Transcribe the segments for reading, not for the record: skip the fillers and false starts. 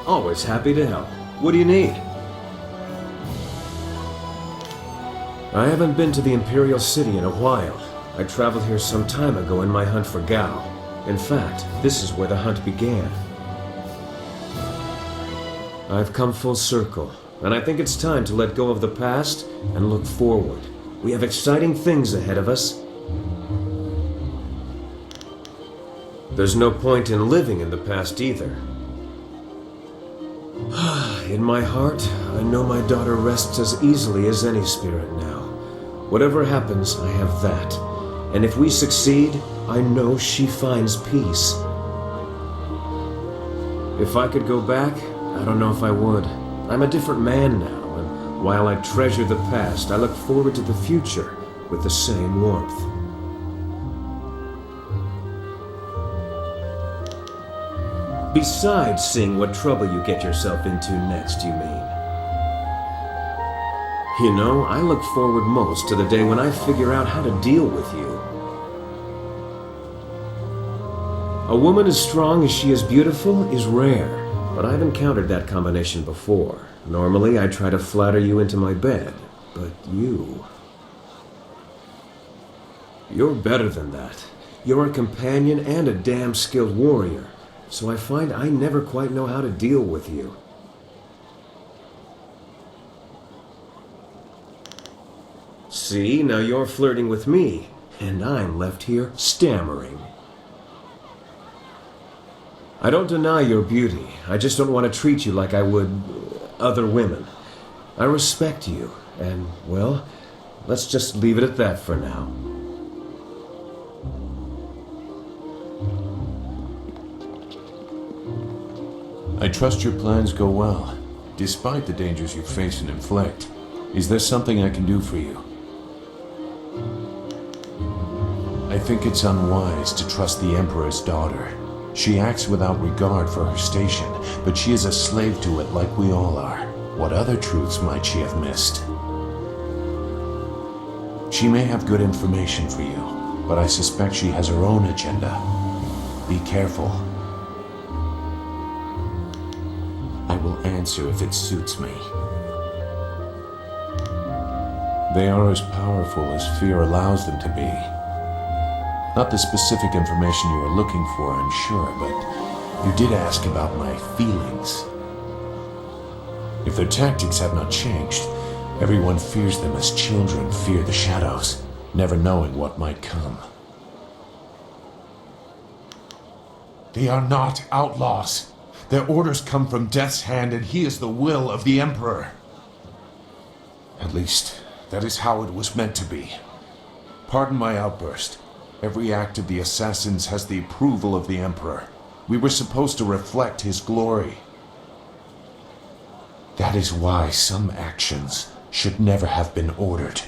Always happy to help. What do you need? I haven't been to the Imperial City in a while. I traveled here some time ago in my hunt for Gao. In fact, this is where the hunt began. I've come full circle, and I think it's time to let go of the past and look forward. We have exciting things ahead of us. There's no point in living in the past either. In my heart, I know my daughter rests as easily as any spirit now. Whatever happens, I have that. And if we succeed, I know she finds peace. If I could go back, I don't know if I would. I'm a different man now, and while I treasure the past, I look forward to the future with the same warmth. Besides seeing what trouble you get yourself into next, you mean? You know, I look forward most to the day when I figure out how to deal with you. A woman as strong as she is beautiful is rare, but I've encountered that combination before. Normally, I try to flatter you into my bed, but you... You're better than that. You're a companion and a damn skilled warrior, so I find I never quite know how to deal with you. See, now you're flirting with me, and I'm left here stammering. I don't deny your beauty. I just don't want to treat you like I would other women. I respect you, and, well, let's just leave it at that for now. I trust your plans go well, despite the dangers you face and inflict. Is there something I can do for you? I think it's unwise to trust the Emperor's daughter. She acts without regard for her station, but she is a slave to it like we all are. What other truths might she have missed? She may have good information for you, but I suspect she has her own agenda. Be careful. I will answer if it suits me. They are as powerful as fear allows them to be. Not the specific information you are looking for, I'm sure, but you did ask about my feelings. If their tactics have not changed, everyone fears them as children fear the shadows, never knowing what might come. They are not outlaws. Their orders come from Death's hand, and he is the will of the Emperor. At least, that is how it was meant to be. Pardon my outburst. Every act of the assassins has the approval of the Emperor. We were supposed to reflect his glory. That is why some actions should never have been ordered.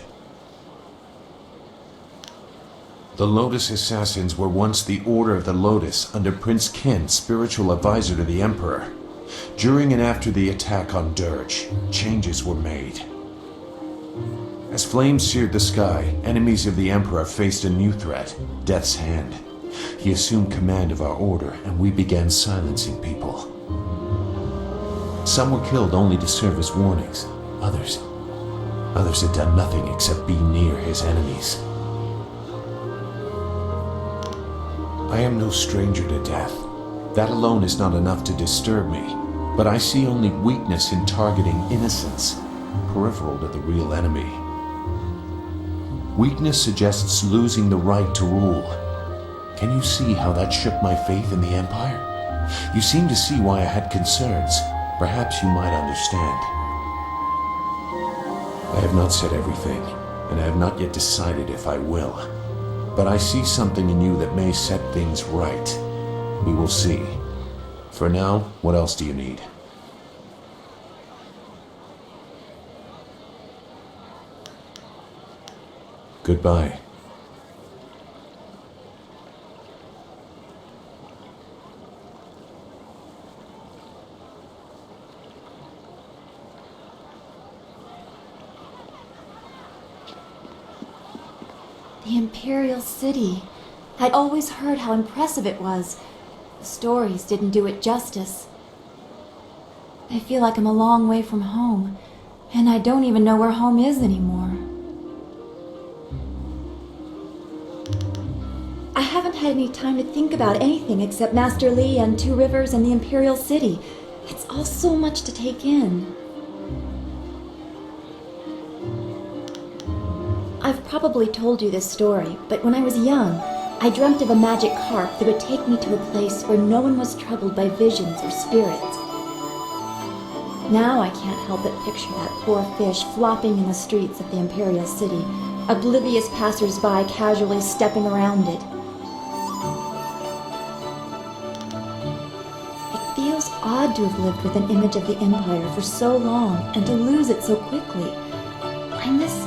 The Lotus Assassins were once the Order of the Lotus under Prince Ken, spiritual advisor to the Emperor. During and after the attack on Dirge, changes were made. As flames seared the sky, enemies of the Emperor faced a new threat, Death's Hand. He assumed command of our order, and we began silencing people. Some were killed only to serve as warnings. Others had done nothing except be near his enemies. I am no stranger to death. That alone is not enough to disturb me, but I see only weakness in targeting innocents, peripheral to the real enemy. Weakness suggests losing the right to rule. Can you see how that shook my faith in the Empire? You seem to see why I had concerns. Perhaps you might understand. I have not said everything, and I have not yet decided if I will. But I see something in you that may set things right. We will see. For now, what else do you need? Goodbye. The Imperial City. I'd always heard how impressive it was. The stories didn't do it justice. I feel like I'm a long way from home, and I don't even know where home is anymore. I haven't had any time to think about anything except Master Li and Two Rivers and the Imperial City. It's all so much to take in. I've probably told you this story, but when I was young, I dreamt of a magic harp that would take me to a place where no one was troubled by visions or spirits. Now I can't help but picture that poor fish flopping in the streets of the Imperial City, oblivious passers-by casually stepping around it. It feels odd to have lived with an image of the Empire for so long and to lose it so quickly. I miss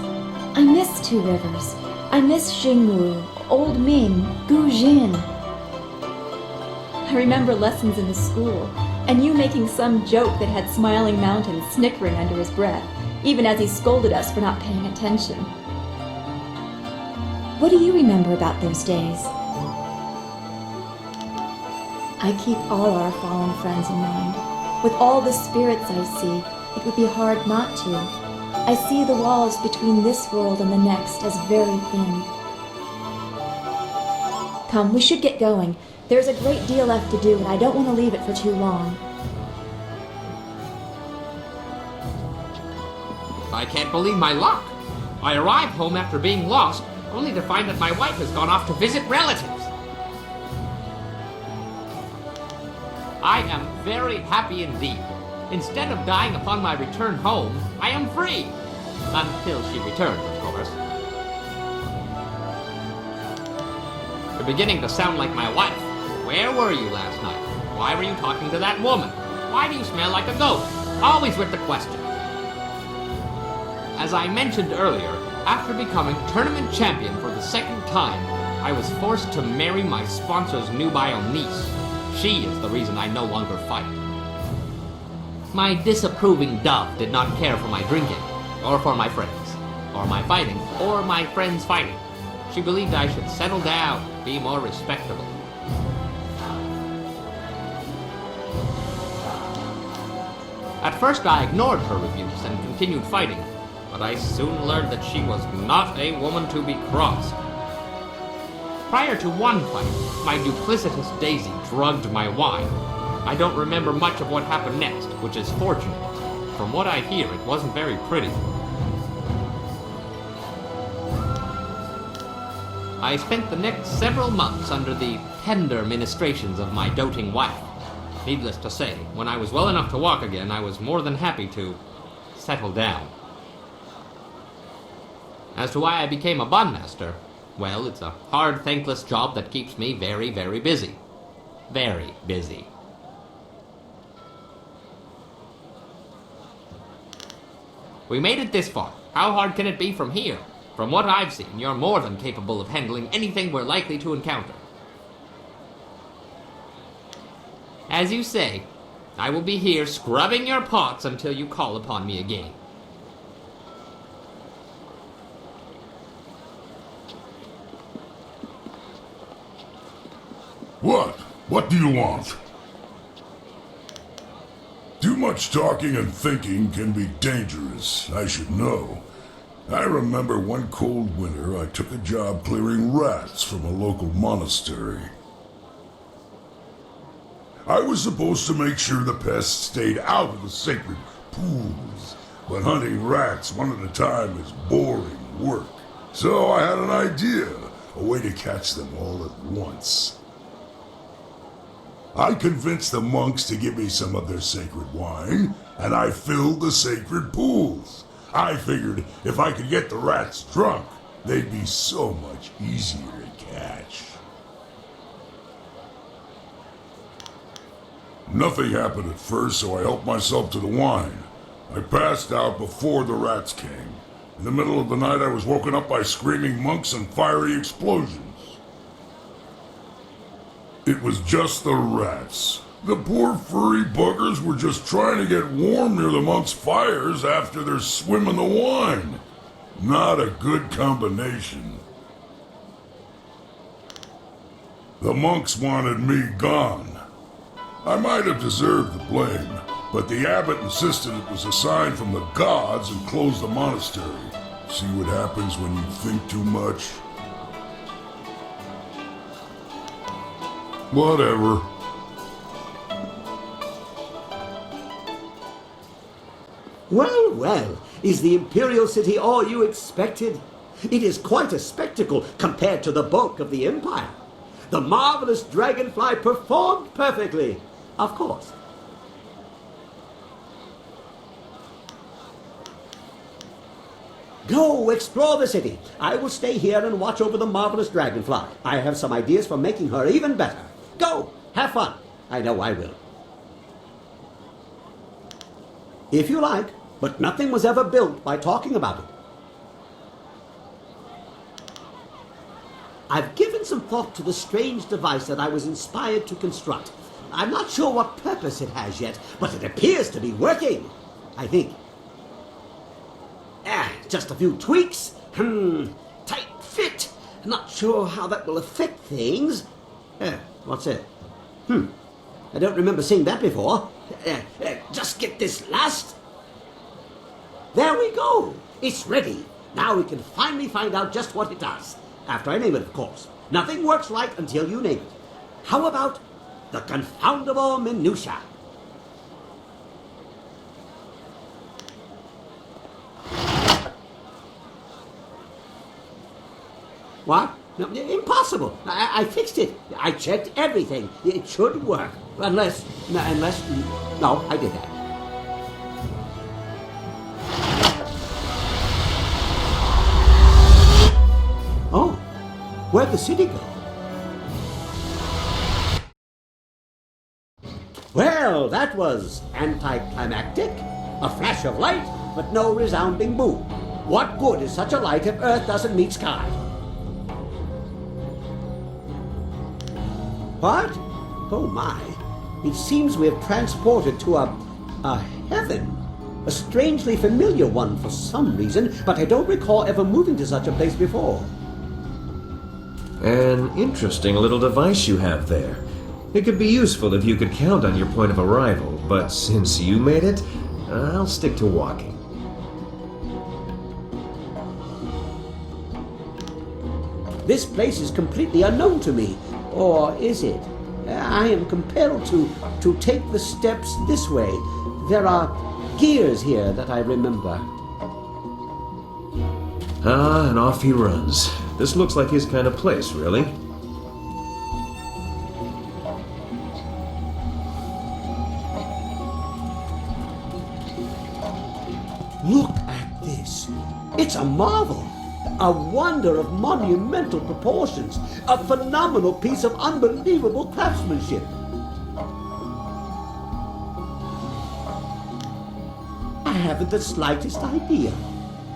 Two Rivers. I miss Xingwu, Old Ming, Gu Jin. I remember lessons in the school, and you making some joke that had Smiling Mountain snickering under his breath, even as he scolded us for not paying attention. What do you remember about those days? I keep all our fallen friends in mind. With all the spirits I see, it would be hard not to. I see the walls between this world and the next as very thin. Come, we should get going. There's a great deal left to do, and I don't want to leave it for too long. I can't believe my luck. I arrived home after being lost, only to find that my wife has gone off to visit relatives. I am very happy indeed. Instead of dying upon my return home, I am free. Until she returns, of course. You're beginning to sound like my wife. Where were you last night? Why were you talking to that woman? Why do you smell like a goat? Always with the question. As I mentioned earlier, after becoming tournament champion for the second time, I was forced to marry my sponsor's nubile niece. She is the reason I no longer fight. My disapproving dove did not care for my drinking, or for my friends, or my fighting, or my friends fighting. She believed I should settle down, be more respectable. At first I ignored her rebukes and continued fighting, but I soon learned that she was not a woman to be crossed. Prior to one fight, my duplicitous Daisy drugged my wine. I don't remember much of what happened next, which is fortunate. From what I hear, it wasn't very pretty. I spent the next several months under the tender ministrations of my doting wife. Needless to say, when I was well enough to walk again, I was more than happy to settle down. As to why I became a bun master, well, it's a hard, thankless job that keeps me very, very busy. Very busy. We made it this far. How hard can it be from here? From what I've seen, you're more than capable of handling anything we're likely to encounter. As you say, I will be here scrubbing your pots until you call upon me again. What? What do you want? Too much talking and thinking can be dangerous, I should know. I remember one cold winter I took a job clearing rats from a local monastery. I was supposed to make sure the pests stayed out of the sacred pools, but hunting rats one at a time is boring work. So I had an idea, a way to catch them all at once. I convinced the monks to give me some of their sacred wine, and I filled the sacred pools. I figured if I could get the rats drunk, they'd be so much easier to catch. Nothing happened at first, so I helped myself to the wine. I passed out before the rats came. In the middle of the night, I was woken up by screaming monks and fiery explosions. It was just the rats. The poor furry buggers were just trying to get warm near the monks' fires after their swim in the wine. Not a good combination. The monks wanted me gone. I might have deserved the blame, but the abbot insisted it was a sign from the gods and closed the monastery. See what happens when you think too much? Whatever. Well, well, is the Imperial City all you expected? It is quite a spectacle compared to the bulk of the Empire. The marvelous dragonfly performed perfectly, of course. Go explore the city. I will stay here and watch over the marvelous dragonfly. I have some ideas for making her even better. Go, have fun. I know I will. If you like, but nothing was ever built by talking about it. I've given some thought to the strange device that I was inspired to construct. I'm not sure what purpose it has yet, but it appears to be working, I think. Just a few tweaks. Tight fit. Not sure how that will affect things. What's it? I don't remember seeing that before. Just get this last. There we go. It's ready. Now we can finally find out just what it does. After I name it, of course. Nothing works right until you name it. How about the confoundable minutia? What? No, impossible. I fixed it. I checked everything. It should work. Unless, no, I did that. Oh, where'd the city go? Well, that was anticlimactic. A flash of light, but no resounding boom. What good is such a light if Earth doesn't meet sky? What? Oh my. It seems we have transported to a heaven. A strangely familiar one for some reason, but I don't recall ever moving to such a place before. An interesting little device you have there. It could be useful if you could count on your point of arrival, but since you made it, I'll stick to walking. This place is completely unknown to me. Or is it? I am compelled to take the steps this way. There are gears here that I remember. Ah, and off he runs. This looks like his kind of place, really. Look at this. It's a marvel. A wonder of monumental proportions. A phenomenal piece of unbelievable craftsmanship. I haven't the slightest idea.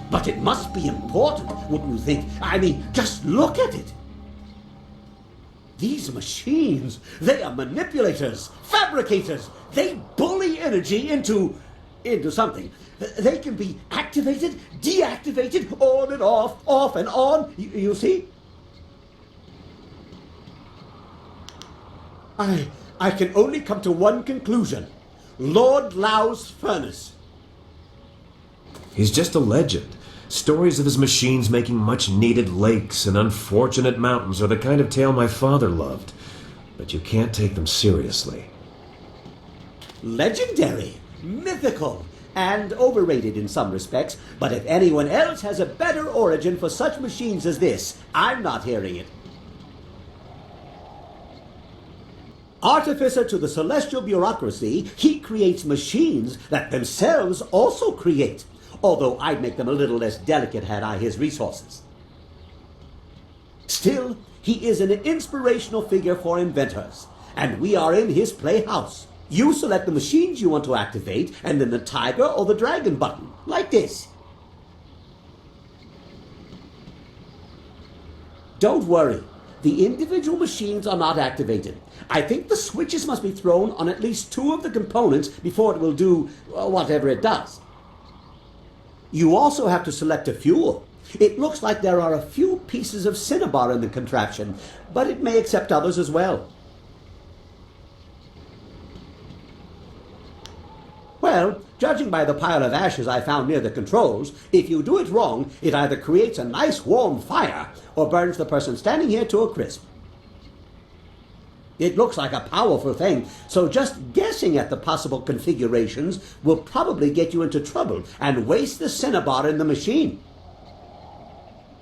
But it must be important, wouldn't you think? I mean, just look at it. These machines, they are manipulators, fabricators. They bully energy into something. They can be activated, deactivated, on and off and on. You see? I can only come to one conclusion. Lord Lau's furnace. He's just a legend. Stories of his machines making much-needed lakes and unfortunate mountains are the kind of tale my father loved. But you can't take them seriously. Legendary, mythical, and overrated in some respects, but if anyone else has a better origin for such machines as this, I'm not hearing it. Artificer to the celestial bureaucracy, he creates machines that themselves also create, although I'd make them a little less delicate had I his resources. Still, he is an inspirational figure for inventors, and we are in his playhouse. You select the machines you want to activate, and then the tiger or the dragon button, like this. Don't worry, the individual machines are not activated. I think the switches must be thrown on at least 2 of the components before it will do whatever it does. You also have to select a fuel. It looks like there are a few pieces of cinnabar in the contraption, but it may accept others as well. Well, judging by the pile of ashes I found near the controls, if you do it wrong, it either creates a nice warm fire or burns the person standing here to a crisp. It looks like a powerful thing, so just guessing at the possible configurations will probably get you into trouble and waste the cinnabar in the machine.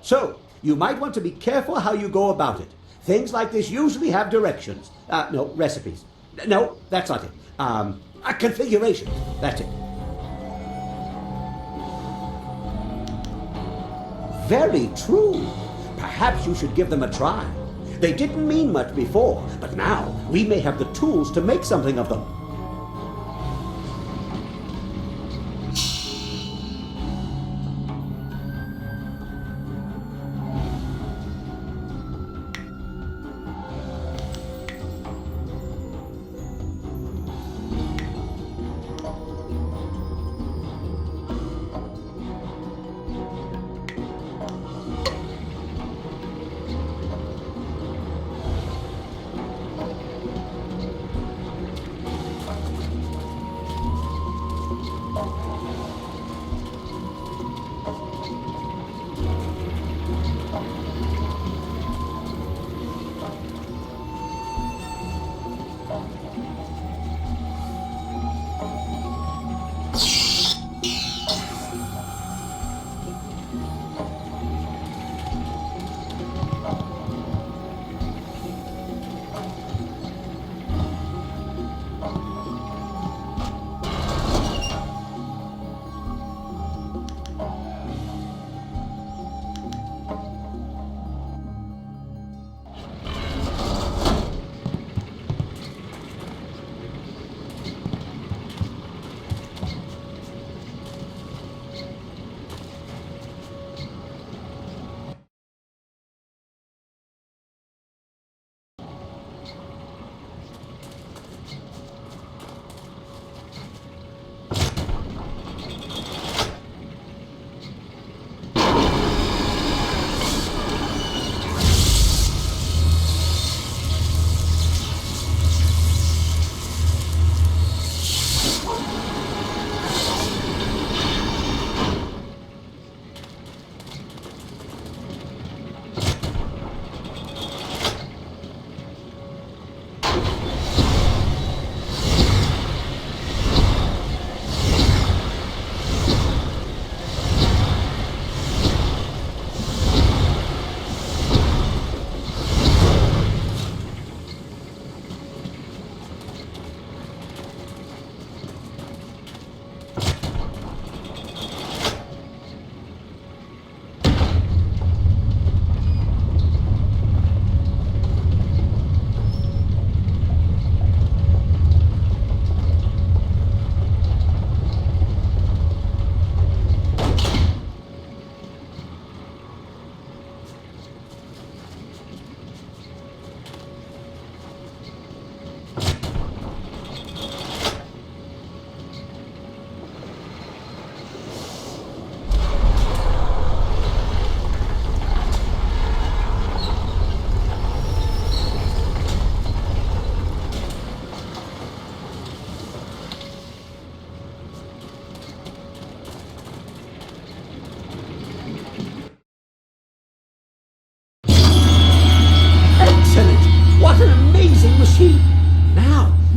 So, you might want to be careful how you go about it. Things like this usually have directions. No, recipes. No, that's not it. Configurations. That's it. Very true. Perhaps you should give them a try. They didn't mean much before, but now we may have the tools to make something of them.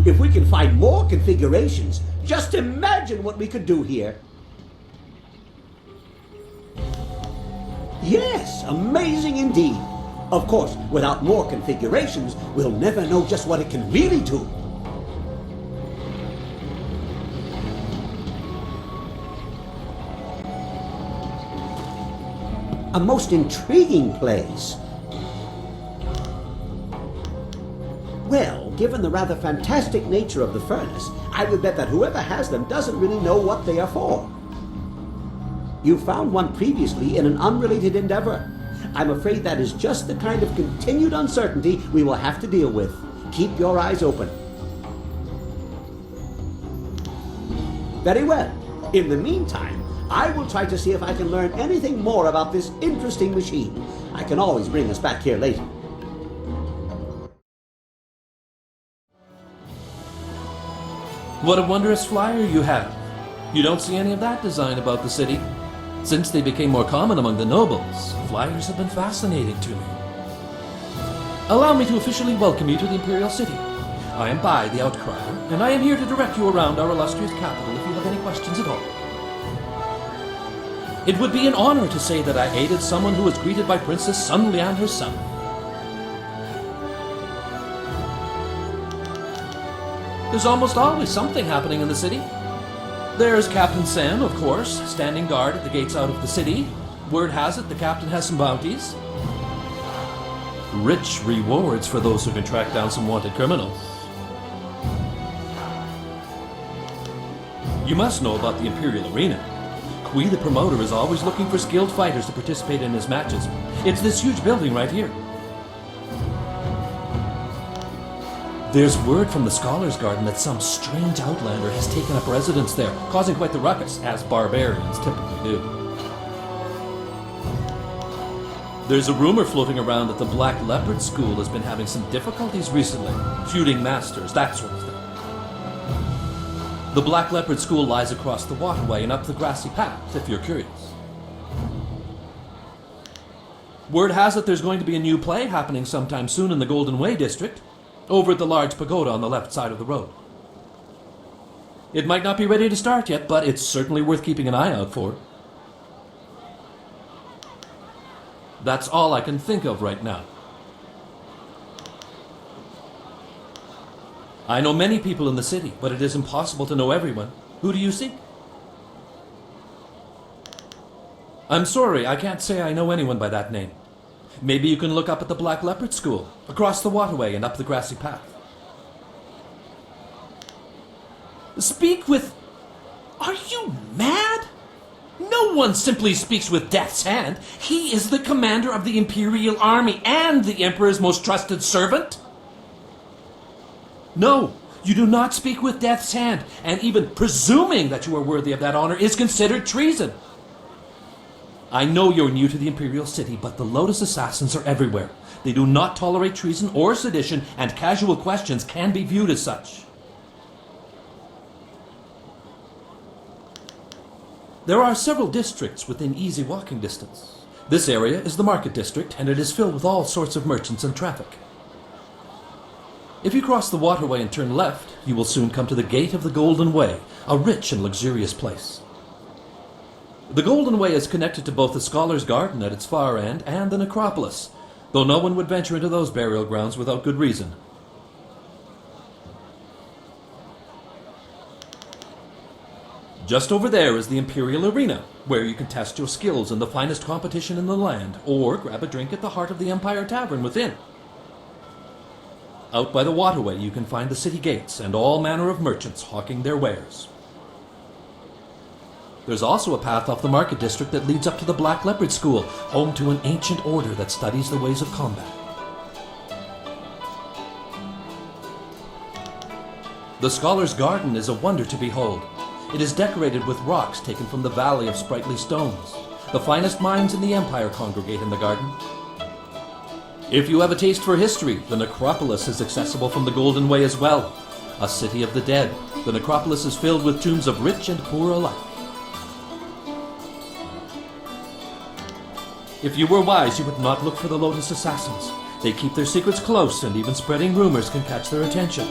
If we can find more configurations, just imagine what we could do here. Yes, amazing indeed. Of course, without more configurations, we'll never know just what it can really do. A most intriguing place. Well, given the rather fantastic nature of the furnace, I would bet that whoever has them doesn't really know what they are for. You found one previously in an unrelated endeavor. I'm afraid that is just the kind of continued uncertainty we will have to deal with. Keep your eyes open. Very well. In the meantime, I will try to see if I can learn anything more about this interesting machine. I can always bring us back here later. What a wondrous flyer you have. You don't see any of that design about the city. Since they became more common among the nobles, flyers have been fascinating to me. Allow me to officially welcome you to the Imperial City. I am Bai, the Outcrier, and I am here to direct you around our illustrious capital if you have any questions at all. It would be an honor to say that I aided someone who was greeted by Princess Sun Lian herself. There's almost always something happening in the city. There's Captain Sam, of course, standing guard at the gates out of the city. Word has it the captain has some bounties. Rich rewards for those who can track down some wanted criminals. You must know about the Imperial Arena. Kui, the promoter, is always looking for skilled fighters to participate in his matches. It's this huge building right here. There's word from the Scholars' Garden that some strange outlander has taken up residence there, causing quite the ruckus, as barbarians typically do. There's a rumor floating around that the Black Leopard School has been having some difficulties recently, feuding masters, that sort of thing. The Black Leopard School lies across the waterway and up the grassy path, if you're curious. Word has it there's going to be a new play happening sometime soon in the Golden Way district, over at the large pagoda on the left side of the road. It might not be ready to start yet, but it's certainly worth keeping an eye out for. That's all I can think of right now. I know many people in the city, but it is impossible to know everyone. Who do you seek? I'm sorry, I can't say I know anyone by that name. Maybe you can look up at the Black Leopard School, across the waterway and up the grassy path. Speak with... Are you mad? No one simply speaks with Death's Hand. He is the commander of the Imperial Army and the Emperor's most trusted servant. No, you do not speak with Death's Hand, and even presuming that you are worthy of that honor is considered treason. I know you're new to the Imperial City, but the Lotus Assassins are everywhere. They do not tolerate treason or sedition, and casual questions can be viewed as such. There are several districts within easy walking distance. This area is the Market District, and it is filled with all sorts of merchants and traffic. If you cross the waterway and turn left, you will soon come to the Gate of the Golden Way, a rich and luxurious place. The Golden Way is connected to both the Scholars' Garden at its far end and the necropolis, though no one would venture into those burial grounds without good reason. Just over there is the Imperial Arena, where you can test your skills in the finest competition in the land, or grab a drink at the heart of the Empire Tavern within. Out by the waterway you can find the city gates and all manner of merchants hawking their wares. There's also a path off the Market District that leads up to the Black Leopard School, home to an ancient order that studies the ways of combat. The Scholar's Garden is a wonder to behold. It is decorated with rocks taken from the Valley of Sprightly Stones. The finest minds in the Empire congregate in the garden. If you have a taste for history, the necropolis is accessible from the Golden Way as well. A city of the dead, the necropolis is filled with tombs of rich and poor alike. If you were wise, you would not look for the Lotus Assassins. They keep their secrets close, and even spreading rumors can catch their attention.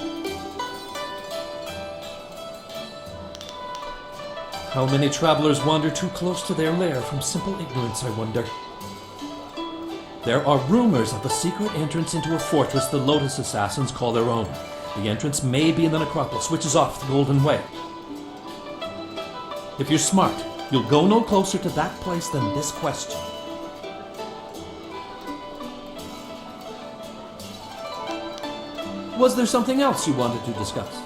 How many travelers wander too close to their lair from simple ignorance, I wonder? There are rumors of a secret entrance into a fortress the Lotus Assassins call their own. The entrance may be in the necropolis, which is off the Golden Way. If you're smart, you'll go no closer to that place than this question. Was there something else you wanted to discuss?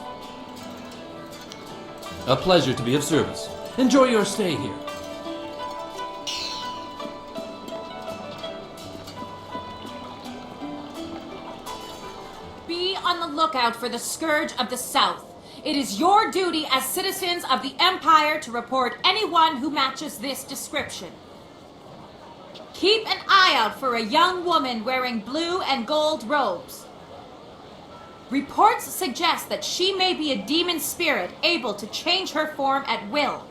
A pleasure to be of service. Enjoy your stay here. Be on the lookout for the Scourge of the South. It is your duty as citizens of the Empire to report anyone who matches this description. Keep an eye out for a young woman wearing blue and gold robes. Reports suggest that she may be a demon spirit able to change her form at will.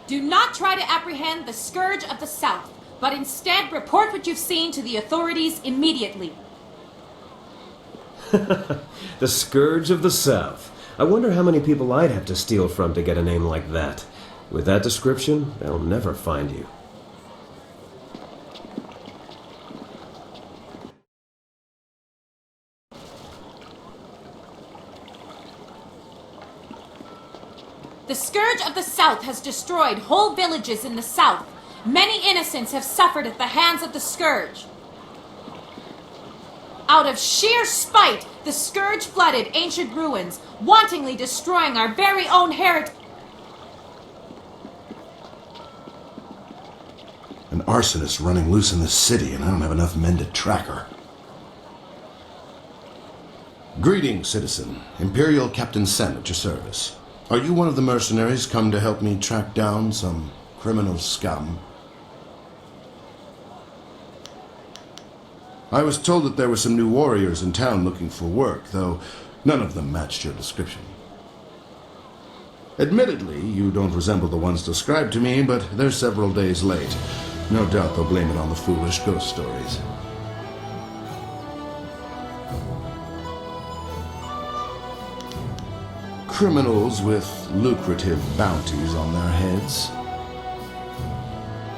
Do not try to apprehend the Scourge of the South, but instead report what you've seen to the authorities immediately. The Scourge of the South. I wonder how many people I'd have to steal from to get a name like that. With that description, they'll never find you. The Scourge of the South has destroyed whole villages in the south. Many innocents have suffered at the hands of the Scourge. Out of sheer spite, the Scourge flooded ancient ruins, wantonly destroying our very own heritage. An arsonist running loose in this city, and I don't have enough men to track her. Greetings, citizen. Imperial Captain Sen at your service. Are you one of the mercenaries come to help me track down some criminal scum? I was told that there were some new warriors in town looking for work, though none of them matched your description. Admittedly, you don't resemble the ones described to me, but they're several days late. No doubt they'll blame it on the foolish ghost stories. Criminals with lucrative bounties on their heads.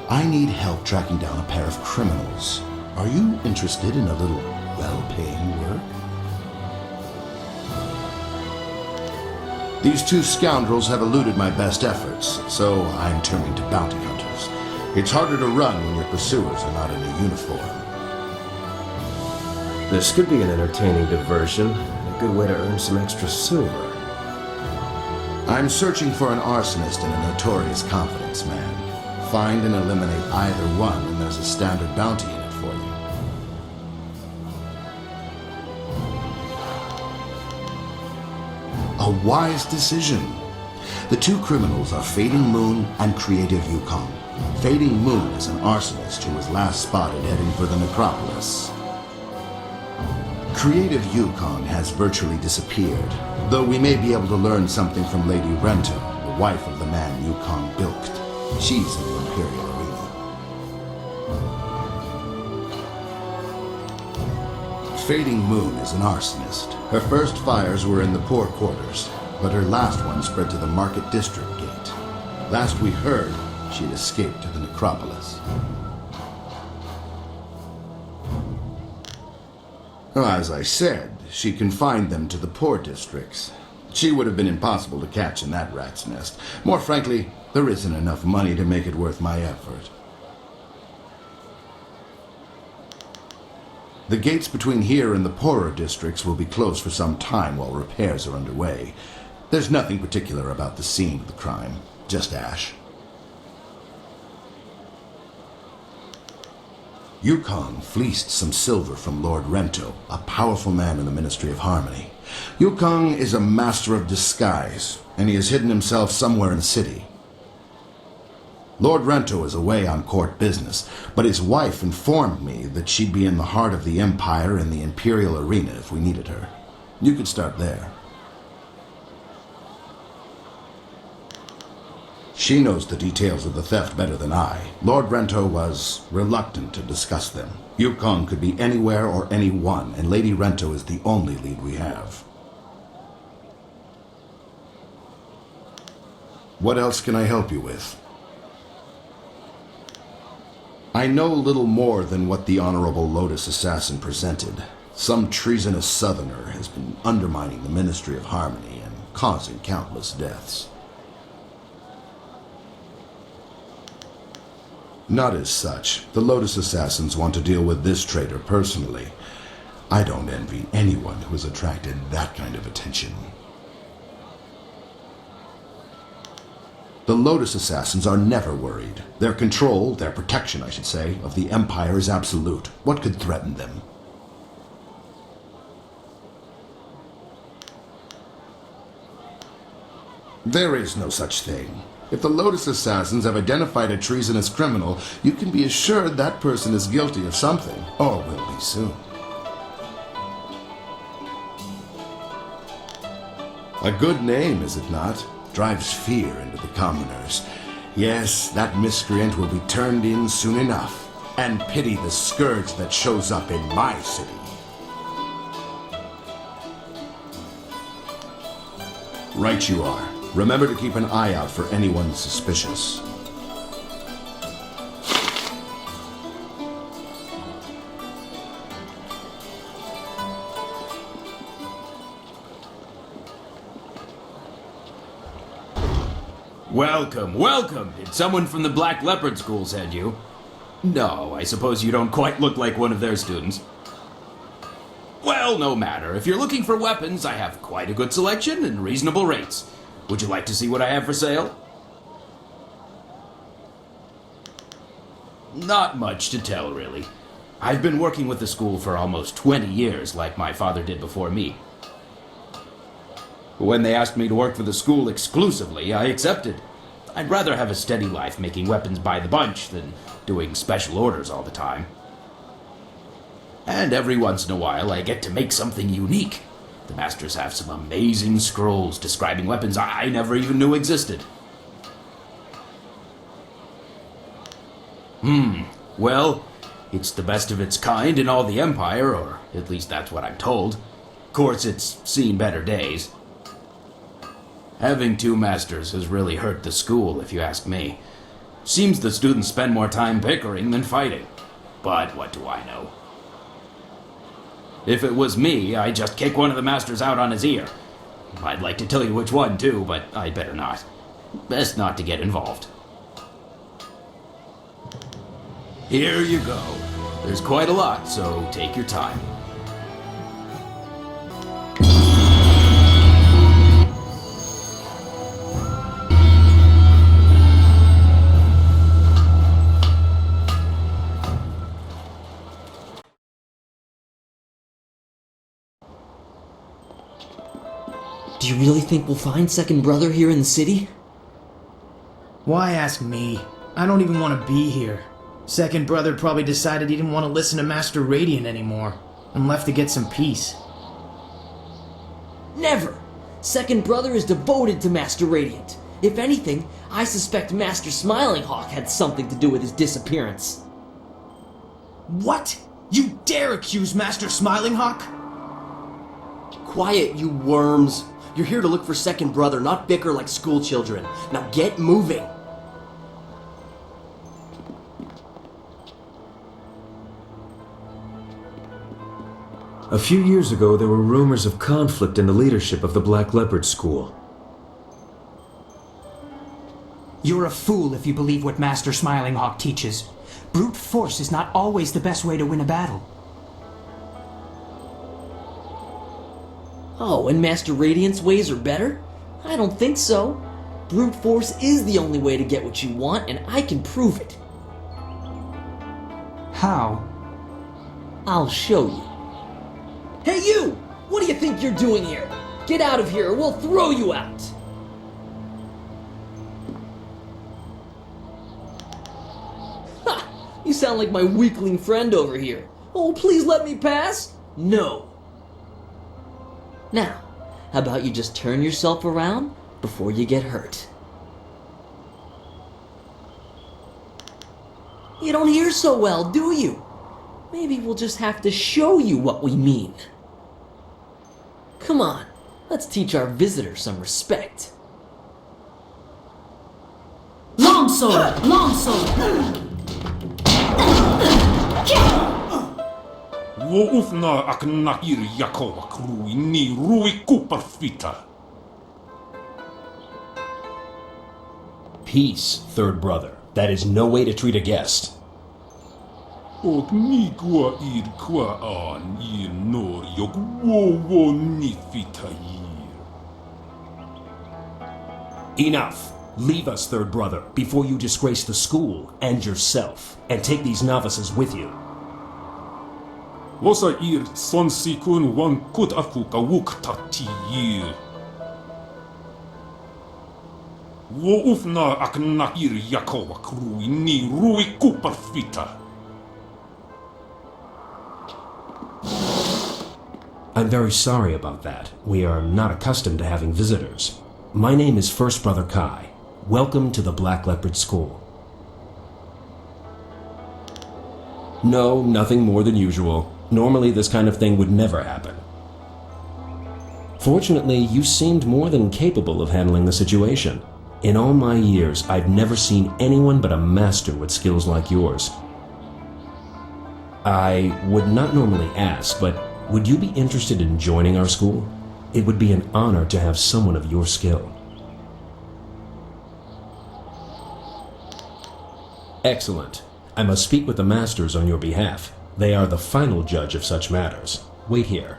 I need help tracking down a pair of criminals. Are you interested in a little well-paying work? These two scoundrels have eluded my best efforts, so I'm turning to bounty hunters. It's harder to run when your pursuers are not in a uniform. This could be an entertaining diversion, and a good way to earn some extra silver. I'm searching for an arsonist and a notorious confidence man. Find and eliminate either one, and there's a standard bounty in it for you. A wise decision. The two criminals are Fading Moon and Creative Yukon. Fading Moon is an arsonist who was last spotted heading for the necropolis. Creative Yukon has virtually disappeared, though we may be able to learn something from Lady Rento, the wife of the man Yukon bilked. She's in the Imperial arena. Fading Moon is an arsonist. Her first fires were in the poor quarters, but her last one spread to the Market District Gate. Last we heard, she had escaped to the necropolis. As I said, she confined them to the poor districts. She would have been impossible to catch in that rat's nest. More frankly, there isn't enough money to make it worth my effort. The gates between here and the poorer districts will be closed for some time while repairs are underway. There's nothing particular about the scene of the crime, just ash. Yukon fleeced some silver from Lord Rento, a powerful man in the Ministry of Harmony. Yukon is a master of disguise, and he has hidden himself somewhere in the city. Lord Rento is away on court business, but his wife informed me that she'd be in the heart of the Empire in the Imperial arena if we needed her. You could start there. She knows the details of the theft better than I. Lord Rento was reluctant to discuss them. Yukon could be anywhere or anyone, and Lady Rento is the only lead we have. What else can I help you with? I know little more than what the Honorable Lotus Assassin presented. Some treasonous southerner has been undermining the Ministry of Harmony and causing countless deaths. Not as such. The Lotus Assassins want to deal with this traitor personally. I don't envy anyone who has attracted that kind of attention. The Lotus Assassins are never worried. Their control, their protection, I should say, of the Empire is absolute. What could threaten them? There is no such thing. If the Lotus Assassins have identified a treasonous criminal, you can be assured that person is guilty of something, or will be soon. A good name, is it not? Drives fear into the commoners. Yes, that miscreant will be turned in soon enough. And pity the scourge that shows up in my city. Right you are. Remember to keep an eye out for anyone suspicious. Welcome, welcome! Did someone from the Black Leopard School send you? No, I suppose you don't quite look like one of their students. Well, no matter. If you're looking for weapons, I have quite a good selection and reasonable rates. Would you like to see what I have for sale? Not much to tell, really. I've been working with the school for almost 20 years, like my father did before me. When they asked me to work for the school exclusively, I accepted. I'd rather have a steady life making weapons by the bunch than doing special orders all the time. And every once in a while, I get to make something unique. The masters have some amazing scrolls describing weapons I never even knew existed. Well, it's the best of its kind in all the Empire, or at least that's what I'm told. Of course, it's seen better days. Having two masters has really hurt the school, if you ask me. Seems the students spend more time bickering than fighting. But what do I know? If it was me, I'd just kick one of the masters out on his ear. I'd like to tell you which one, too, but I'd better not. Best not to get involved. Here you go. There's quite a lot, so take your time. Do you really think we'll find Second Brother here in the city? Why ask me? I don't even want to be here. Second Brother probably decided he didn't want to listen to Master Radiant anymore and left to get some peace. Never! Second Brother is devoted to Master Radiant. If anything, I suspect Master Smiling Hawk had something to do with his disappearance. What? You dare accuse Master Smiling Hawk? Quiet, you worms. You're here to look for Second Brother, not bicker like school children. Now get moving. A few years ago, there were rumors of conflict in the leadership of the Black Leopard School. You're a fool if you believe what Master Smiling Hawk teaches. Brute force is not always the best way to win a battle. Oh, and Master Radiant's ways are better? I don't think so. Brute force is the only way to get what you want, and I can prove it. How? I'll show you. Hey you! What do you think you're doing here? Get out of here or we'll throw you out! Ha! You sound like my weakling friend over here. Oh, please let me pass? No. Now, how about you just turn yourself around before you get hurt? You don't hear so well, do you? Maybe we'll just have to show you what we mean. Come on, let's teach our visitor some respect. Longsword! Longsword! Woufna aknakir yakova krui ni rui kuparfita. Peace, Third Brother. That is no way to treat a guest. Og ni gua ir qua an ir nor yok wo ni fita ir. Enough. Leave us, Third Brother, before you disgrace the school and yourself, and take these novices with you. Vosa ir son sikun wan kut akuka wuktati ir. Woufna aknakir yakova krui ni rui kuparfita. I'm very sorry about that. We are not accustomed to having visitors. My name is First Brother Kai. Welcome to the Black Leopard School. No, nothing more than usual. Normally this kind of thing would never happen. Fortunately, you seemed more than capable of handling the situation. In all my years, I've never seen anyone but a master with skills like yours. I would not normally ask, but would you be interested in joining our school? It would be an honor to have someone of your skill. Excellent. I must speak with the masters on your behalf. They are the final judge of such matters. Wait here.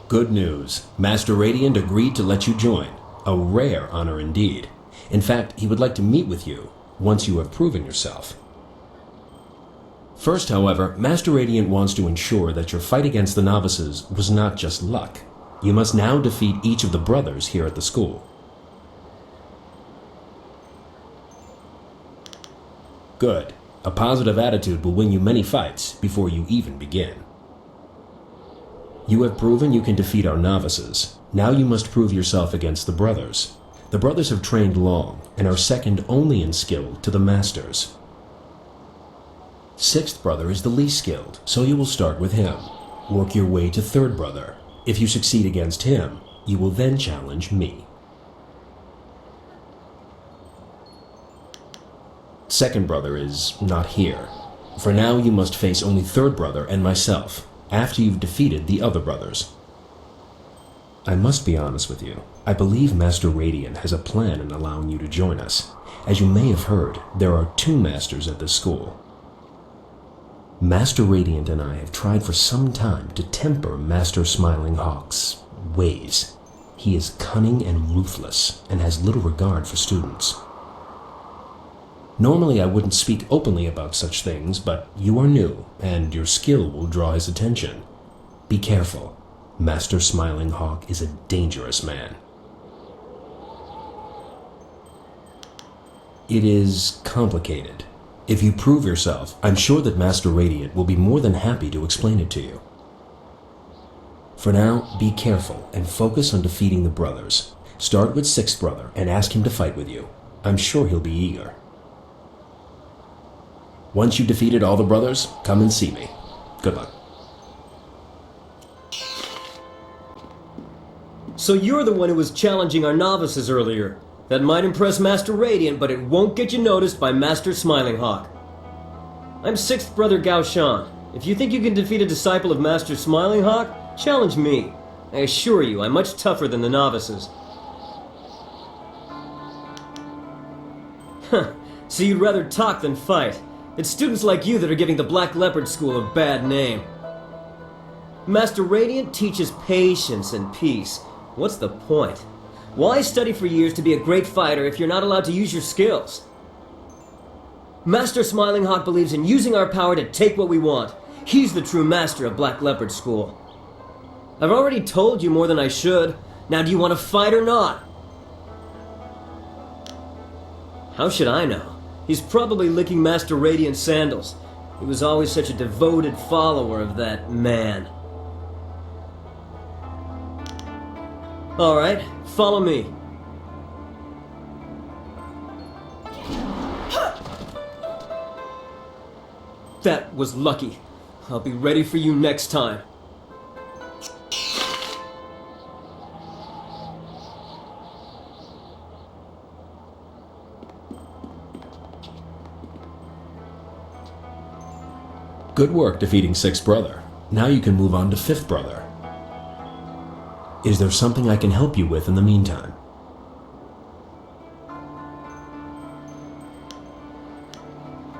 Good news. Master Radiant agreed to let you join. A rare honor indeed. In fact, he would like to meet with you once you have proven yourself. First, however, Master Radiant wants to ensure that your fight against the novices was not just luck. You must now defeat each of the brothers here at the school. Good. A positive attitude will win you many fights before you even begin. You have proven you can defeat our novices. Now you must prove yourself against the brothers. The brothers have trained long and are second only in skill to the masters. Sixth brother is the least skilled, so you will start with him. Work your way to third brother. If you succeed against him, you will then challenge me. Second brother is not here. For now, you must face only third brother and myself, after you've defeated the other brothers. I must be honest with you. I believe Master Radiant has a plan in allowing you to join us. As you may have heard, there are 2 masters at this school. Master Radiant and I have tried for some time to temper Master Smiling Hawk's ways. He is cunning and ruthless, and has little regard for students. Normally I wouldn't speak openly about such things, but you are new, and your skill will draw his attention. Be careful. Master Smiling Hawk is a dangerous man. It is complicated. If you prove yourself, I'm sure that Master Radiant will be more than happy to explain it to you. For now, be careful and focus on defeating the brothers. Start with 6th brother and ask him to fight with you. I'm sure he'll be eager. Once you've defeated all the brothers, come and see me. Good luck. So you're the one who was challenging our novices earlier. That might impress Master Radiant, but it won't get you noticed by Master Smiling Hawk. I'm 6th Brother Gao Shan. If you think you can defeat a disciple of Master Smiling Hawk, challenge me. I assure you, I'm much tougher than the novices. So you'd rather talk than fight. It's students like you that are giving the Black Leopard School a bad name. Master Radiant teaches patience and peace. What's the point? Why study for years to be a great fighter if you're not allowed to use your skills? Master Smiling Hawk believes in using our power to take what we want. He's the true master of Black Leopard School. I've already told you more than I should. Now do you want to fight or not? How should I know? He's probably licking Master Radiant's sandals. He was always such a devoted follower of that man. Alright, follow me. That was lucky. I'll be ready for you next time. Good work defeating 6th brother. Now you can move on to 5th brother. Is there something I can help you with in the meantime?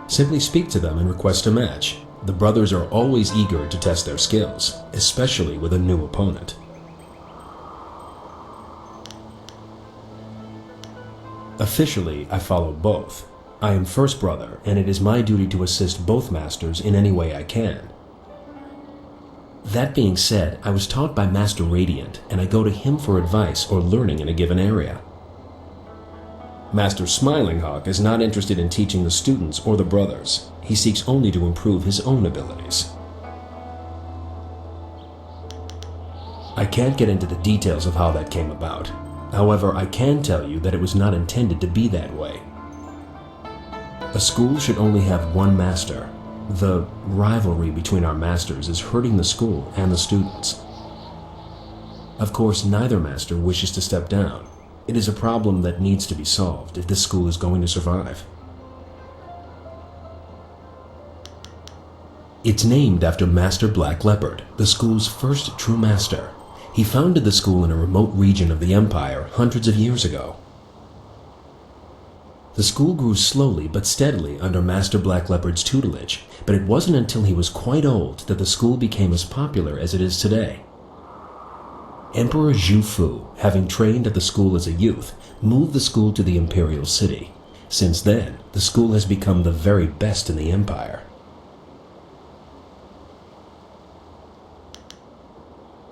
Simply speak to them and request a match. The brothers are always eager to test their skills, especially with a new opponent. Officially, I follow both. I am 1st brother, and it is my duty to assist both masters in any way I can. That being said, I was taught by Master Radiant, and I go to him for advice or learning in a given area. Master Smiling Hawk is not interested in teaching the students or the brothers. He seeks only to improve his own abilities. I can't get into the details of how that came about. However, I can tell you that it was not intended to be that way. A school should only have one master. The rivalry between our masters is hurting the school and the students. Of course, neither master wishes to step down. It is a problem that needs to be solved if this school is going to survive. It's named after Master Black Leopard, the school's first true master. He founded the school in a remote region of the Empire hundreds of years ago. The school grew slowly but steadily under Master Black Leopard's tutelage, but it wasn't until he was quite old that the school became as popular as it is today. Emperor Zhu Fu, having trained at the school as a youth, moved the school to the Imperial city. Since then, the school has become the very best in the Empire.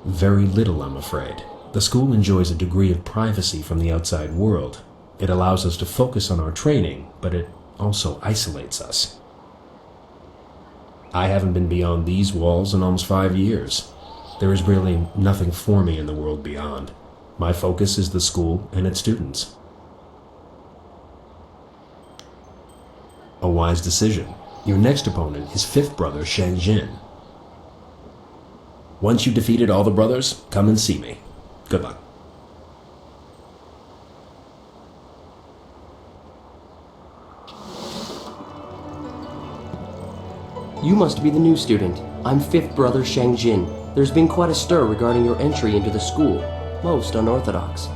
Very little, I'm afraid. The school enjoys a degree of privacy from the outside world. It allows us to focus on our training, but it also isolates us. I haven't been beyond these walls in almost 5 years. There is really nothing for me in the world beyond. My focus is the school and its students. A wise decision. Your next opponent is fifth brother Shang Jin. Once you've defeated all the brothers, come and see me. Good luck. You must be the new student. I'm fifth brother Shang Jin. There's been quite a stir regarding your entry into the school. Most unorthodox.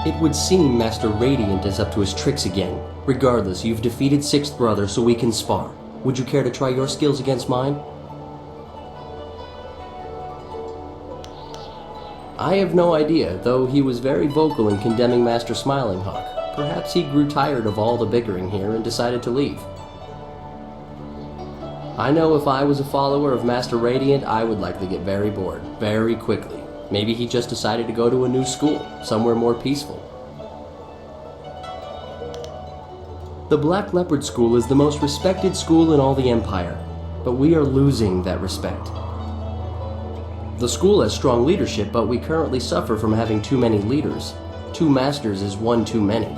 It would seem Master Radiant is up to his tricks again. Regardless, you've defeated sixth brother, so we can spar. Would you care to try your skills against mine? I have no idea, though he was very vocal in condemning Master Smiling Hawk. Perhaps he grew tired of all the bickering here and decided to leave. I know if I was a follower of Master Radiant, I would likely get very bored, very quickly. Maybe he just decided to go to a new school, somewhere more peaceful. The Black Leopard School is the most respected school in all the Empire, but we are losing that respect. The school has strong leadership, but we currently suffer from having too many leaders. 2 masters is one too many.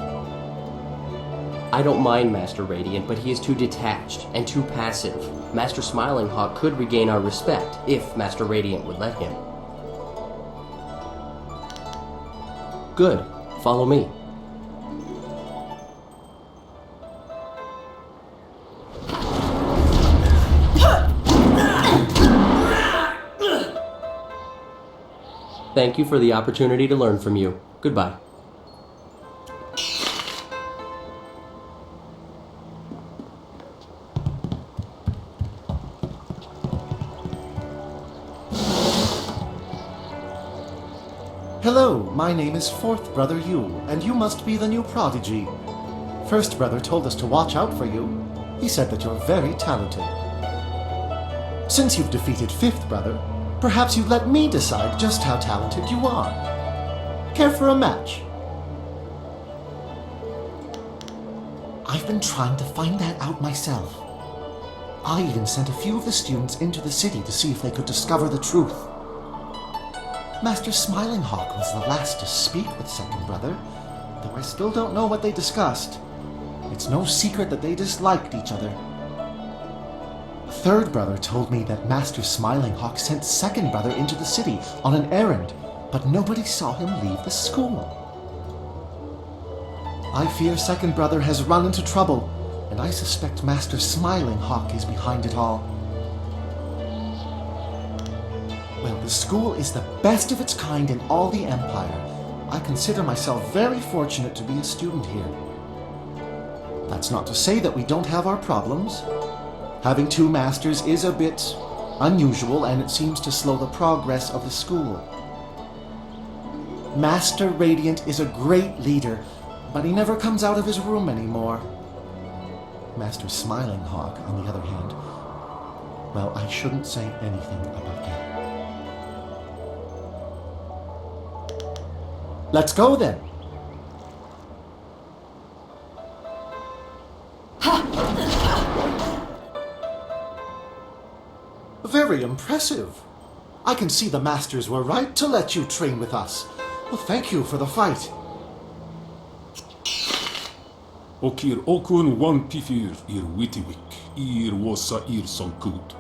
I don't mind Master Radiant, but he is too detached and too passive. Master Smiling Hawk could regain our respect if Master Radiant would let him. Good. Follow me. Thank you for the opportunity to learn from you. Goodbye. Hello, my name is Fourth Brother Yu, and you must be the new prodigy. First Brother told us to watch out for you. He said that you're very talented. Since you've defeated Fifth Brother, perhaps you'd let me decide just how talented you are. Care for a match? I've been trying to find that out myself. I even sent a few of the students into the city to see if they could discover the truth. Master Smiling Hawk was the last to speak with Second Brother, though I still don't know what they discussed. It's no secret that they disliked each other. Third Brother told me that Master Smiling Hawk sent Second Brother into the city on an errand, but nobody saw him leave the school. I fear Second Brother has run into trouble, and I suspect Master Smiling Hawk is behind it all. Well, the school is the best of its kind in all the Empire. I consider myself very fortunate to be a student here. That's not to say that we don't have our problems. Having 2 masters is a bit unusual, and it seems to slow the progress of the school. Master Radiant is a great leader, but he never comes out of his room anymore. Master Smiling Hawk, on the other hand, well, I shouldn't say anything about him. Let's go then. Very impressive. I can see the masters were right to let you train with us. Well, thank you for the fight. Okir okun wan pifir ir witiwik, ir wasa ir sankut.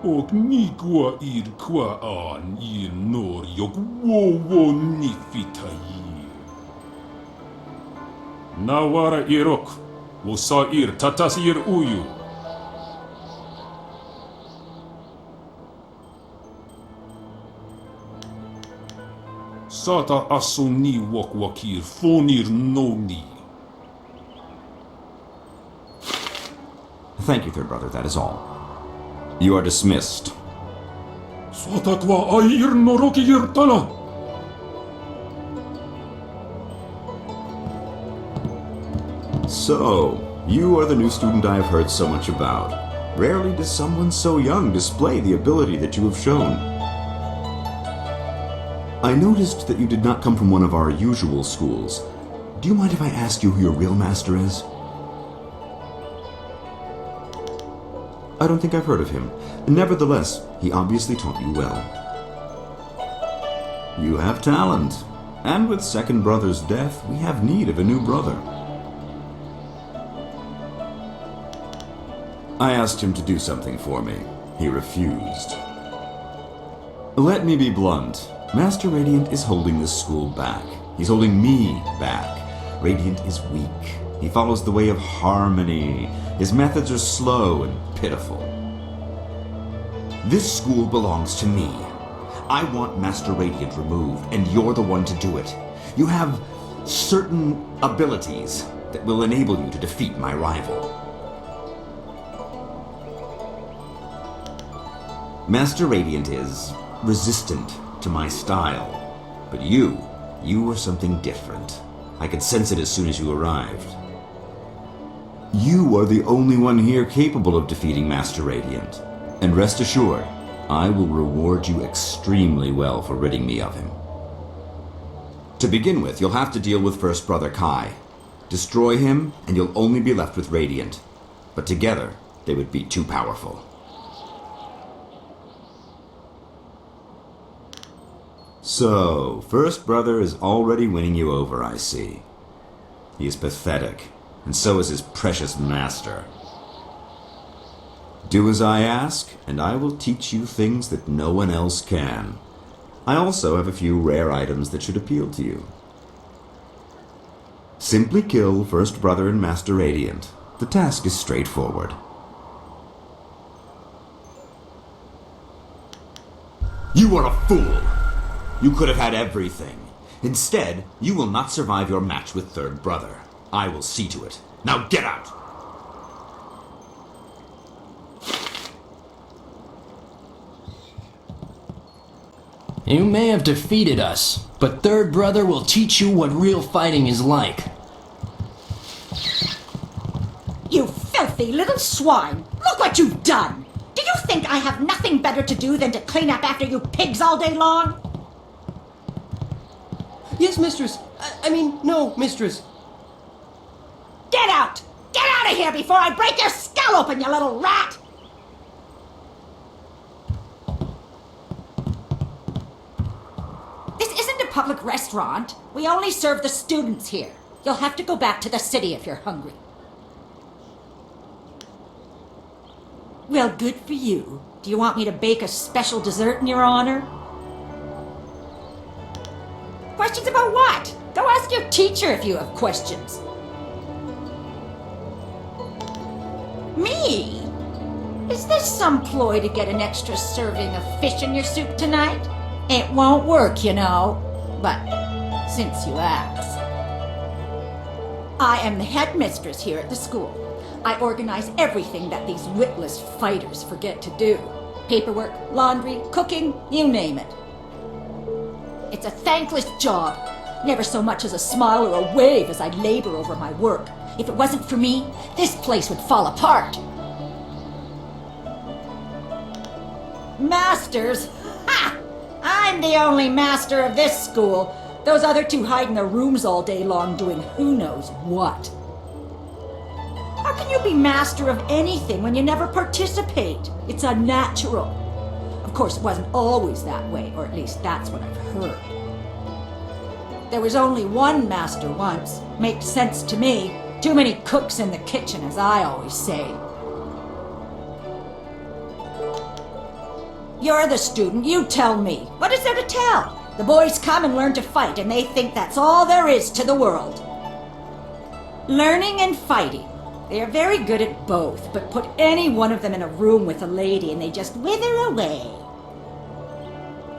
Och nigwa ir kwa an ir nor yok wowo nifitayir. Nawara irok, wasa ir tatas ir uyu. Sata asuni wakwakir fonir noni. Thank you, third brother, that is all. You are dismissed. Sotakwa air norokir tala. So, you are the new student I have heard so much about. Rarely does someone so young display the ability that you have shown. I noticed that you did not come from one of our usual schools. Do you mind if I ask you who your real master is? I don't think I've heard of him. Nevertheless, he obviously taught you well. You have talent, and with second brother's death, we have need of a new brother. I asked him to do something for me. He refused. Let me be blunt. Master Radiant is holding this school back. He's holding me back. Radiant is weak. He follows the way of harmony. His methods are slow and pitiful. This school belongs to me. I want Master Radiant removed, and you're the one to do it. You have certain abilities that will enable you to defeat my rival. Master Radiant is resistant to my style, but you are something different. I could sense it as soon as you arrived. You are the only one here capable of defeating Master Radiant, and rest assured, I will reward you extremely well for ridding me of him. To begin with, you'll have to deal with First Brother Kai. Destroy him, and you'll only be left with Radiant. But together, they would be too powerful. So, First Brother is already winning you over, I see. He is pathetic, and so is his precious master. Do as I ask, and I will teach you things that no one else can. I also have a few rare items that should appeal to you. Simply kill First Brother and Master Radiant. The task is straightforward. You are a fool! You could have had everything. Instead, you will not survive your match with Third Brother. I will see to it. Now get out! You may have defeated us, but Third Brother will teach you what real fighting is like. You filthy little swine! Look what you've done! Do you think I have nothing better to do than to clean up after you pigs all day long? Yes, mistress. No, mistress. Get out! Get out of here before I break your skull open, you little rat! This isn't a public restaurant. We only serve the students here. You'll have to go back to the city if you're hungry. Well, good for you. Do you want me to bake a special dessert in your honor? Questions about what? Go ask your teacher if you have questions. Me? Is this some ploy to get an extra serving of fish in your soup tonight? It won't work, you know. But since you ask. I am the headmistress here at the school. I organize everything that these witless fighters forget to do. Paperwork, laundry, cooking, you name it. It's a thankless job. Never so much as a smile or a wave as I labor over my work. If it wasn't for me, this place would fall apart. Masters? Ha! I'm the only master of this school. Those other two hide in their rooms all day long doing who knows what. How can you be master of anything when you never participate? It's unnatural. Of course, it wasn't always that way, or at least that's what I've heard. There was only one master once. Makes sense to me. Too many cooks in the kitchen, as I always say. You're the student, you tell me. What is there to tell? The boys come and learn to fight, and they think that's all there is to the world. Learning and fighting. They are very good at both, but put any one of them in a room with a lady and they just wither away.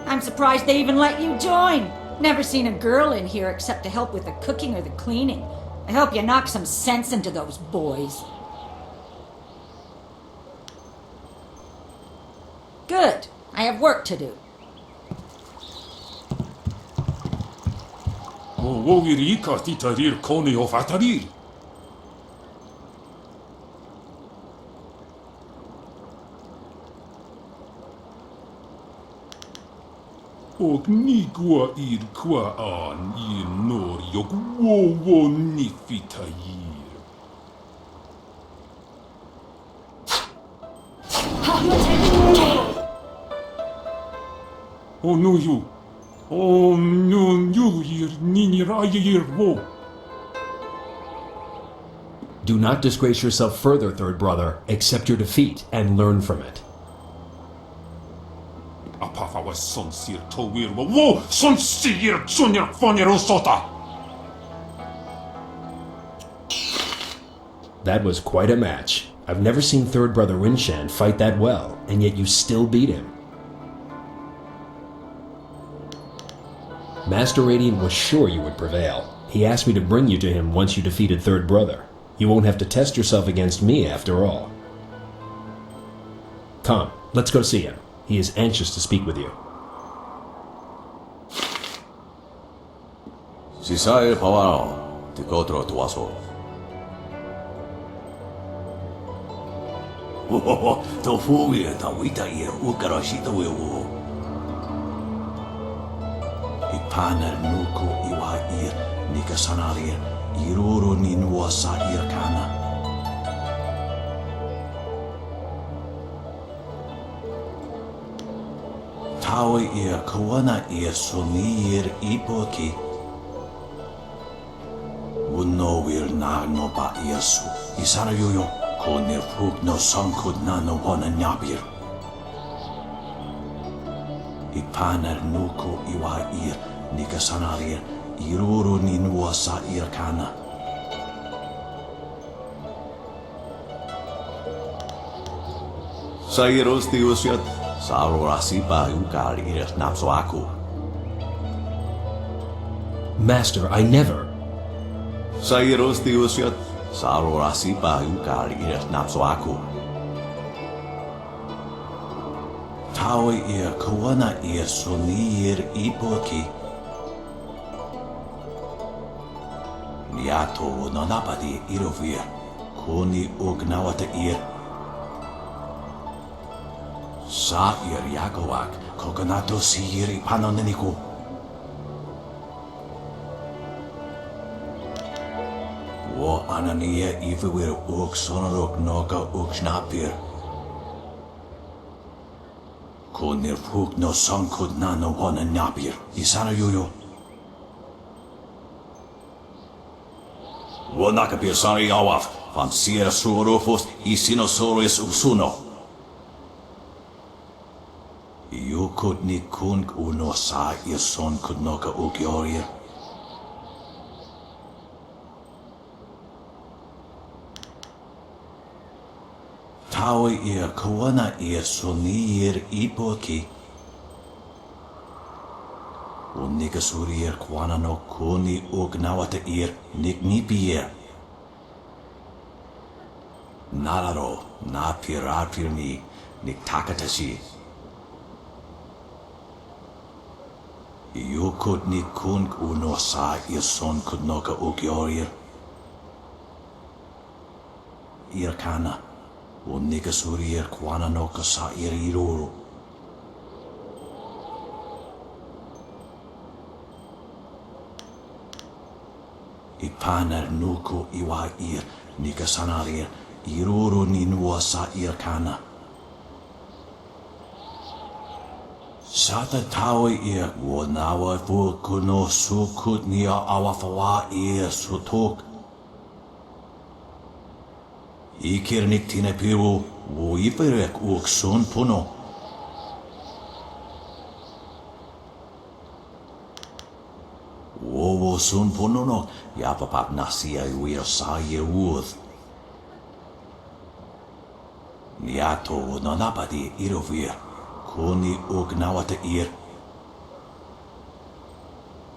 I'm surprised they even let you join. Never seen a girl in here except to help with the cooking or the cleaning. I hope you knock some sense into those boys. Good. I have work to do. وويريكا تيتارير كوني وفاتارير. Ognigua irkwa an nor yok wowo nifitayir. Oh no you. Oh no you nini rayir wo. Do not disgrace yourself further, third brother. Accept your defeat and learn from it. Apafa was sonsir towir wo sonsir junior fonero sota. That was quite a match. I've never seen third brother Rinshan fight that well, and yet you still beat him. Master Radiant was sure you would prevail. He asked me to bring you to him once you defeated third brother. You won't have to test yourself against me after all. Come, let's go see him. He is anxious to speak with you. Sisair Pawaro, Tikotro Tuaso. Tofuia, Tawita ear, Ukarashita will. Ipaner Nuko Iwa ear, Nikasanaria, Iruru Ninuasa Irkana. Tawa ear, Kawana ear, Sunir Ipoki. Wuno will na no ba Yesu. Isarayo, Konir Fuk no Sankud Nano Wana Nyabir. Ipaner Nuko Iwa ear, Nikasanaria, Iruru Ninuasa Irkana. Sairos Tiusiat. Master, I never. Sairos Tiusiat. Sarorasipa Ukari Iras Napsoaku. Tawi ear Kawana ear Sunir Ipoki. Niato Nanapati Irovir. Kuni Ugnawata ear. Sair Yakowak, Kokonato Siri Panoneniku. Wo Anania Ivuir Uk Sonorok Noka Uk Snapir. Konir Fuk no Sankud Nano Wana Napir. Isana Yuyo. Wonakapir Sari Awaf, Van Sierra Suorofos, Isinosaurus Usuno. You could ni kung uno sa your son could knock a ukioria. Tawa ear kawana ear sonir ipoki. Unikasuri ear kwana no kuni ugnawata ear niknipi ear. Nararo na pirapir ni niktakatashi. You could ni kung uno sa your son could knock a ukiorir. Irkana, unikasuri er kwana noka sa iriruru. Ipaner nuku iwa ir, nikasanarir, iruru ninua sa irkana. Sata tawe ir, wonawa fukuno sukut nia awafawa ir sutuk. Ikirnik tine piru, wo iferek uksun puno. Wo sun puno no, yapapap nasia uir sa ye uth. Niato no napadi irovir, kuni ugnawata ir.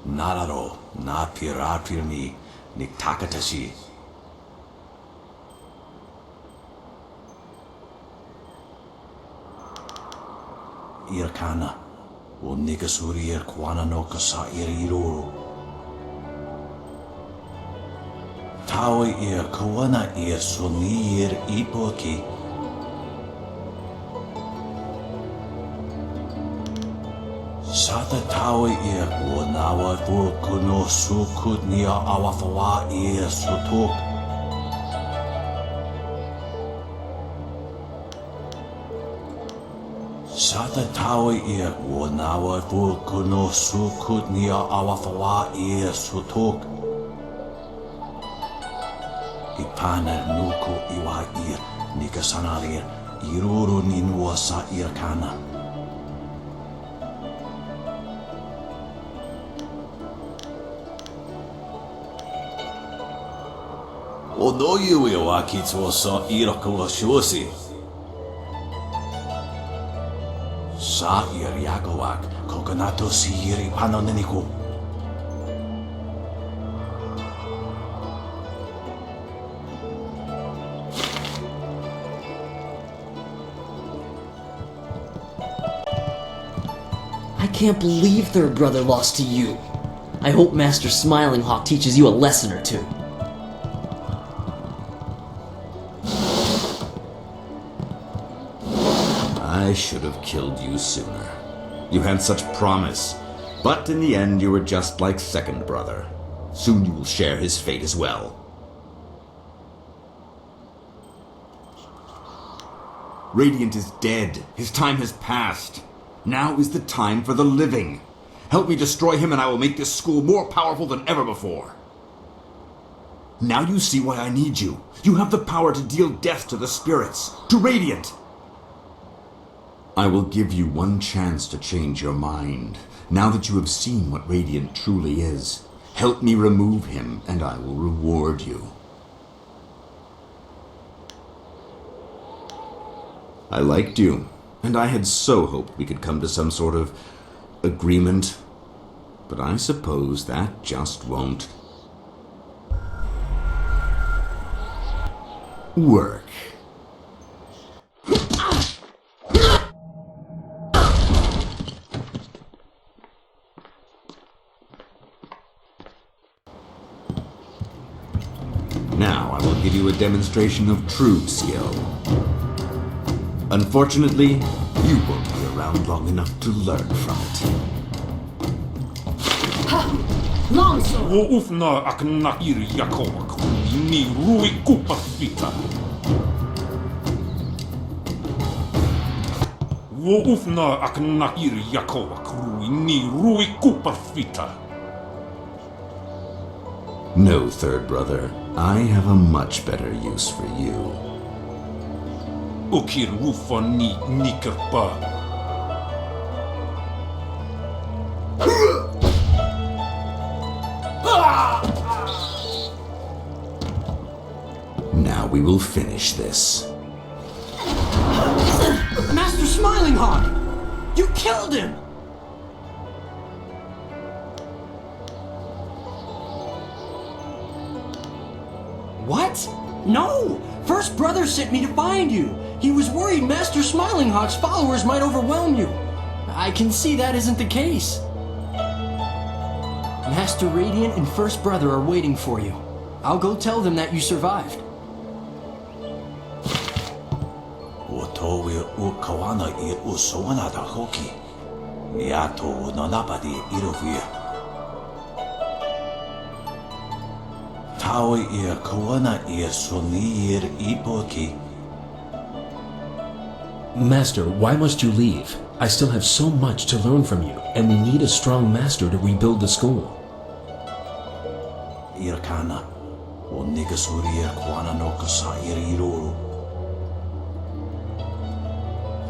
Nararo, na pirapirni, niktakatashi. Irkana, o nigasuri ir kwana no kasa ir iruru. Tawe ir kawana ir suni ir ipoki. Sata tawe ir wonawa fukuno sukut nia awafawa ir sutuk. Sata tawe ir wonawa fukuno sukut nia awafawa ir sutuk. Ipaner nuku iwa ir nikasanarir iruru ninua sa irkana. Onoyu iwa kitsuo sa irako wa shuosi. Sa ir yagowak kokonato si iri panoneniku. I can't believe third brother lost to you. I hope Master Smiling Hawk teaches you a lesson or two. I should have killed you sooner. You had such promise. But in the end, you were just like second brother. Soon you will share his fate as well. Radiant is dead. His time has passed. Now is the time for the living. Help me destroy him and I will make this school more powerful than ever before. Now you see why I need you. You have the power to deal death to the spirits, to Radiant. I will give you one chance to change your mind. Now that you have seen what Radiant truly is, help me remove him and I will reward you. I liked you, and I had so hoped we could come to some sort of agreement. But I suppose that just won't work. Now I will give you a demonstration of true skill. Unfortunately, you won't be around long enough to learn from it. Longsword! Wo ufna aknak ir yakowak, ni rui kupa fita. Wo ufna aknak ir yakowak, ni rui kupa fita. No, third brother. I have a much better use for you. Ukir rufa ni nikerpa. Now we will finish this. Master Smiling Hawk! You killed him! What? No! First Brother sent me to find you. He was worried Master Smiling Hawk's followers might overwhelm you. I can see that isn't the case. Master Radiant and First Brother are waiting for you. I'll go tell them that you survived. Otowe ukawana ir usowana da hoki. Niato no napadi irovir. Tawa ia kawana ia sonir ipoki. Master, why must you leave? I still have so much to learn from you, and we need a strong master to rebuild the school. Irkana, o Nigasurier Kwana no Kasa Iriruru.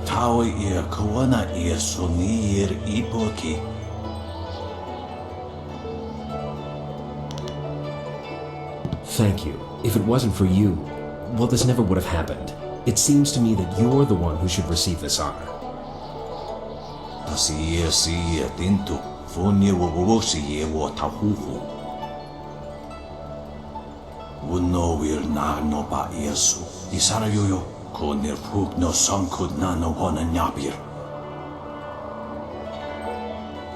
Tawa ia kawana ia sonir ipoki. Thank you. If it wasn't for you, well, this never would have happened. It seems to me that you're the one who should receive this honor. Siya tinto, fonye wowosi wo tahuhu. Wuno wir na no ba yesu. Isara yoyo, ko nirpuk no sankud na no hona nyapir.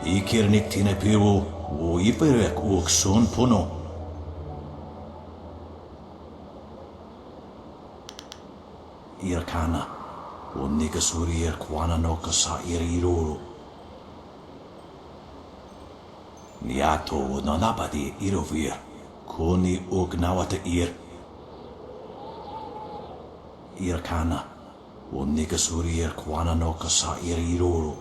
Ikir niktine piru, wo iperek uk son pono. Irkana, o Nigasurier Kwana no Kasa Iriruru. Niato o Nanapadi Irovir, Koni Ugnawata Irkana, o Nigasurier Kwana no Kasa Iriruru.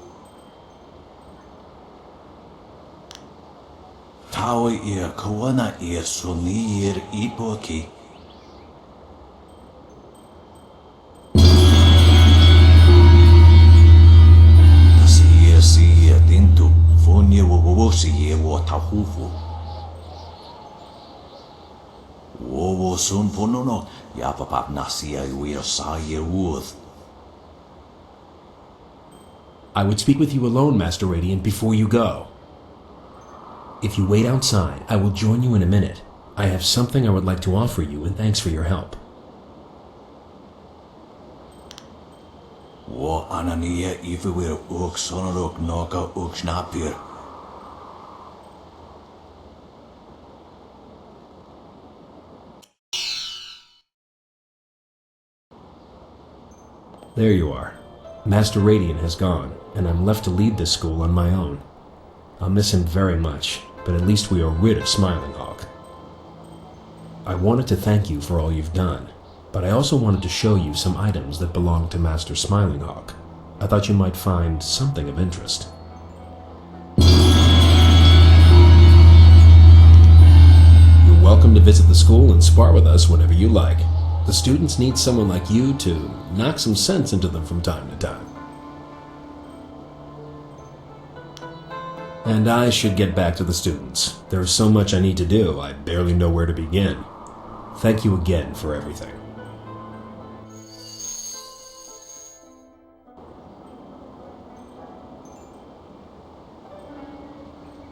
Tawa Kawana Sonir Ipoki. Fonye wowosi wo tahufu. Wowo sun ponono yapapap nasia uir sa uth. I would speak with you alone, Master Radiant, before you go. If you wait outside, I will join you in a minute. I have something I would like to offer you, and thanks for your help. Wo anania ifewir uk sonorok noka uk snapir. There you are. Master Radiant has gone, and I'm left to lead this school on my own. I'll miss him very much, but at least we are rid of Smiling Hawk. I wanted to thank you for all you've done, but I also wanted to show you some items that belong to Master Smiling Hawk. I thought you might find something of interest. You're welcome to visit the school and spar with us whenever you like. The students need someone like you to knock some sense into them from time to time. And I should get back to the students. There's so much I need to do, I barely know where to begin. Thank you again for everything.